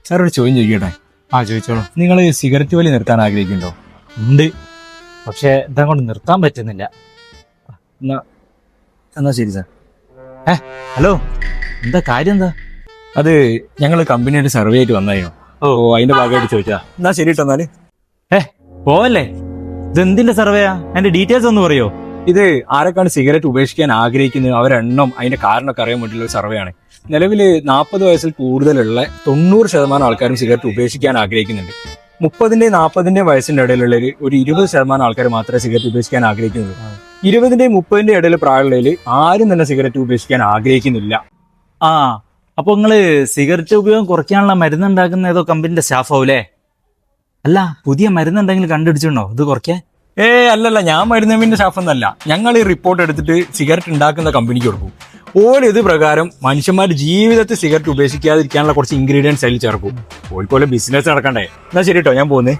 Sir ഒരു ചോദ്യം ചോദിക്കട്ടെ? ചോദിച്ചോളൂ. നിങ്ങൾ സിഗരറ്റ് വലി നിർത്താൻ ആഗ്രഹിക്കുന്നുണ്ടോ? ഉണ്ട്, പക്ഷെ ഇതാ കൊണ്ട് നിർത്താൻ പറ്റുന്നില്ല. എന്നാ ശരി സാർ. ഹലോ, എന്താ കാര്യം? എന്താ? അത് ഞങ്ങൾ കമ്പനിയുടെ സർവേ ആയിട്ട് വന്നായിരുന്നു. അതിന്റെ ഭാഗമായിട്ട് ചോദിച്ചാ. എന്നാ ശരി കേട്ടോ. എന്നാല് പോവല്ലേ? ഇതെന്തിന്റെ സർവേയാ? അതിന്റെ ഡീറ്റെയിൽസ് ഒന്ന് പറയോ? ഇത് ആരൊക്കെയാണ് സിഗരറ്റ് ഉപേക്ഷിക്കാൻ ആഗ്രഹിക്കുന്നത് അവരെണ്ണം അതിന്റെ കാരണമൊക്കെ അറിയാൻ വേണ്ടിയുള്ള ഒരു സർവേ ആണ്. നിലവിൽ 40 വയസ്സിൽ കൂടുതലുള്ള 90% ആൾക്കാരും സിഗരറ്റ് ഉപേക്ഷിക്കാൻ ആഗ്രഹിക്കുന്നുണ്ട്. 30-ന്റെയും 40-ന്റെയും വയസ്സിന്റെ ഇടയിലുള്ള ഒരു 20% ആൾക്കാർ മാത്രമേ സിഗരറ്റ് ഉപേക്ഷിക്കാൻ ആഗ്രഹിക്കുന്നുള്ളൂ. 20-ന്റെയും 30-ന്റെയും ഇടയിൽ പ്രായമുള്ളതിൽ ആരും തന്നെ സിഗരറ്റ് ഉപേക്ഷിക്കാൻ ആഗ്രഹിക്കുന്നില്ല. അപ്പൊ നിങ്ങള് സിഗരറ്റ് ഉപയോഗം കുറയ്ക്കാനുള്ള മരുന്ന് ഉണ്ടാക്കുന്ന ഏതോ കമ്പനിന്റെ സ്റ്റാഫ് ആവൂലേ? അല്ല, പുതിയ മരുന്ന് എന്തെങ്കിലും കണ്ടുപിടിച്ചിട്ടുണ്ടോ ഇത് കുറയ്ക്കാൻ? അല്ലല്ല, ഞാൻ മരുന്നിന്റെ സ്റ്റാഫ് ഒന്നല്ല. ഞങ്ങൾ ഈ റിപ്പോർട്ട് എടുത്തിട്ട് സിഗരറ്റ് ഉണ്ടാക്കുന്ന കമ്പനിക്ക് കൊടുക്കും. ഓരോ ഇത് പ്രകാരം മനുഷ്യന്മാരുടെ ജീവിതത്തിൽ സിഗരറ്റ് ഉപേക്ഷിക്കാതിരിക്കാനുള്ള കുറച്ച് ഇൻഗ്രീഡിയൻസ് അതിൽ ചേർക്കും. ഓൽക്കോലെ ബിസിനസ് നടക്കണ്ടേ? എന്നാ ശരി കേട്ടോ, ഞാൻ പോകുന്നേ.